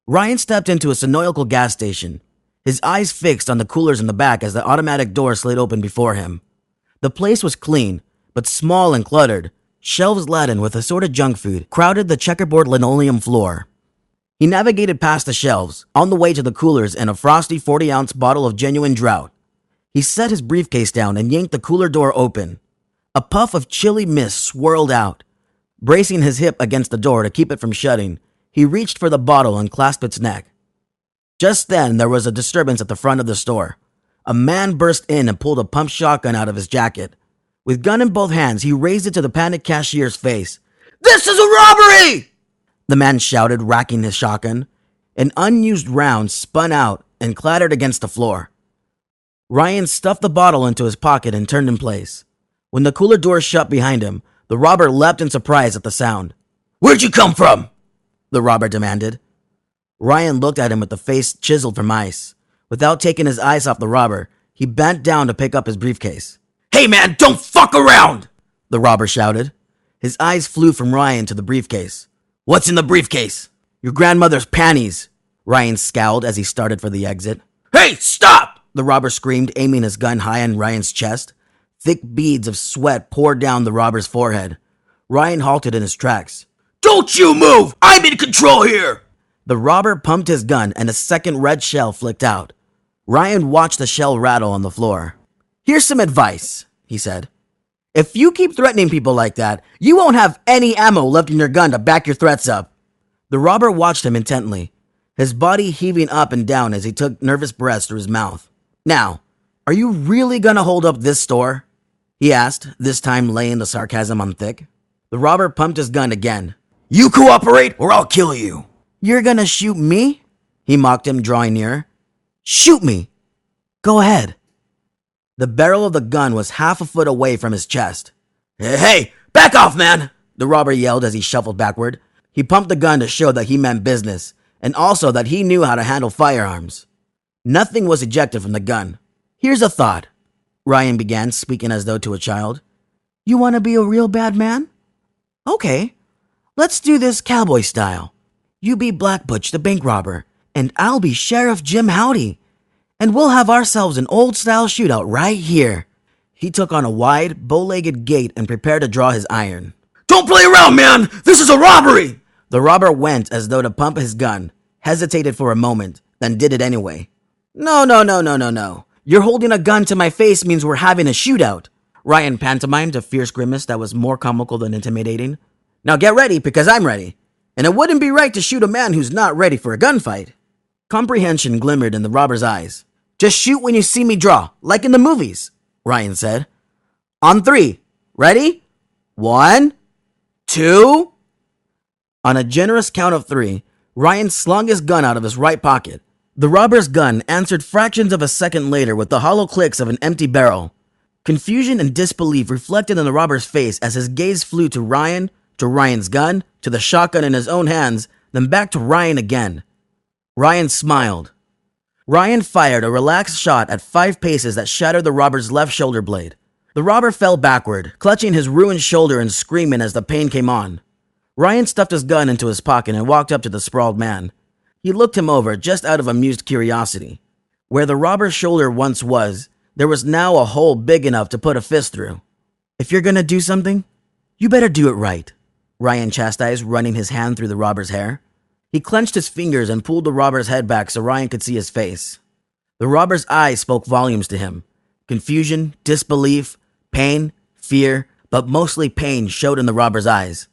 Ryan stepped into a Sunoco gas station, his eyes fixed on the coolers in the back as the automatic door slid open before him. The place was clean, but small and cluttered. Shelves laden with assorted junk food crowded the checkerboard linoleum floor. He navigated past the shelves, on the way to the coolers and a frosty 40-ounce bottle of genuine drought. He set his briefcase down and yanked the cooler door open. A puff of chilly mist swirled out. Bracing his hip against the door to keep it from shutting, he reached for the bottle and clasped its neck. Just then, there was a disturbance at the front of the store. A man burst in and pulled a pump shotgun out of his jacket. With gun in both hands, he raised it to the panicked cashier's face. "This is a robbery!" The man shouted, racking his shotgun. An unused round spun out and clattered against the floor. Ryan stuffed the bottle into his pocket and turned in place. When the cooler door shut behind him, the robber leapt in surprise at the sound. "Where'd you come from?" the robber demanded. Ryan looked at him with the face chiseled from ice. Without taking his eyes off the robber, he bent down to pick up his briefcase. "Hey man, don't fuck around!" the robber shouted. His eyes flew from Ryan to the briefcase. "What's in the briefcase?" "Your grandmother's panties," Ryan scowled as he started for the exit. "Hey, stop!" the robber screamed, aiming his gun high on Ryan's chest. Thick beads of sweat poured down the robber's forehead. Ryan halted in his tracks. "Don't you move! I'm in control here!" The robber pumped his gun and a second red shell flicked out. Ryan watched the shell rattle on the floor. "Here's some advice," he said. "If you keep threatening people like that, you won't have any ammo left in your gun to back your threats up." The robber watched him intently, his body heaving up and down as he took nervous breaths through his mouth. "Now, are you really gonna hold up this store?" he asked, this time laying the sarcasm on thick. The robber pumped his gun again. "You cooperate or I'll kill you." "You're gonna shoot me?" he mocked him, drawing nearer. "Shoot me. Go ahead." The barrel of the gun was half a foot away from his chest. Hey, back off, man!" the robber yelled as he shuffled backward. He pumped the gun to show that he meant business, and also that he knew how to handle firearms. Nothing was ejected from the gun. "Here's a thought," Ryan began, speaking as though to a child. "You want to be a real bad man? Okay, let's do this cowboy style. You be Black Butch the bank robber, and I'll be Sheriff Jim Howdy. And we'll have ourselves an old-style shootout right here." He took on a wide, bow-legged gait and prepared to draw his iron. "Don't play around, man! This is a robbery!" The robber went as though to pump his gun, hesitated for a moment, then did it anyway. No. You're holding a gun to my face means we're having a shootout." Ryan pantomimed a fierce grimace that was more comical than intimidating. "Now get ready, because I'm ready. And it wouldn't be right to shoot a man who's not ready for a gunfight." Comprehension glimmered in the robber's eyes. "Just shoot when you see me draw, like in the movies," Ryan said. "On 3. Ready? 1, 2. On a generous count of 3, Ryan slung his gun out of his right pocket. The robber's gun answered fractions of a second later with the hollow clicks of an empty barrel. Confusion and disbelief reflected in the robber's face as his gaze flew to Ryan, to Ryan's gun, to the shotgun in his own hands, then back to Ryan again. Ryan smiled. Ryan fired a relaxed shot at 5 paces that shattered the robber's left shoulder blade. The robber fell backward, clutching his ruined shoulder and screaming as the pain came on. Ryan stuffed his gun into his pocket and walked up to the sprawled man. He looked him over just out of amused curiosity. Where the robber's shoulder once was, there was now a hole big enough to put a fist through. "If you're gonna do something, you better do it right," Ryan chastised, running his hand through the robber's hair. He clenched his fingers and pulled the robber's head back so Ryan could see his face. The robber's eyes spoke volumes to him. Confusion, disbelief, pain, fear, but mostly pain showed in the robber's eyes.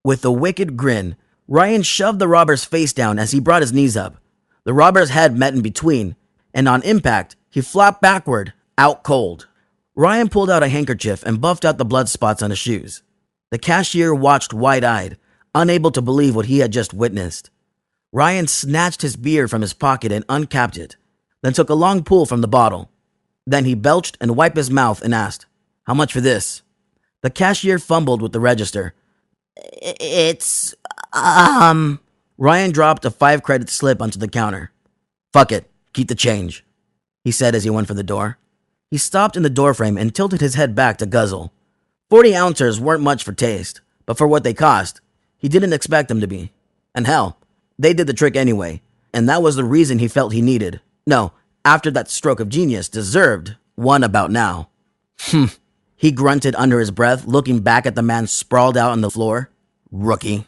With a wicked grin, Ryan shoved the robber's face down as he brought his knees up. The robber's head met in between, and on impact, he flopped backward, out cold. Ryan pulled out a handkerchief and buffed out the blood spots on his shoes. The cashier watched wide-eyed, unable to believe what he had just witnessed. Ryan snatched his beer from his pocket and uncapped it, then took a long pull from the bottle. Then he belched and wiped his mouth and asked, "How much for this?" The cashier fumbled with the register. It's, Ryan dropped a 5-credit slip onto the counter. "Fuck it, keep the change," he said as he went for the door. He stopped in the doorframe and tilted his head back to guzzle. 40 ounces weren't much for taste, but for what they cost, he didn't expect them to be. And hell, they did the trick anyway. And that was the reason he felt he needed, no, after that stroke of genius, deserved one about now. He grunted under his breath, looking back at the man sprawled out on the floor. Rookie.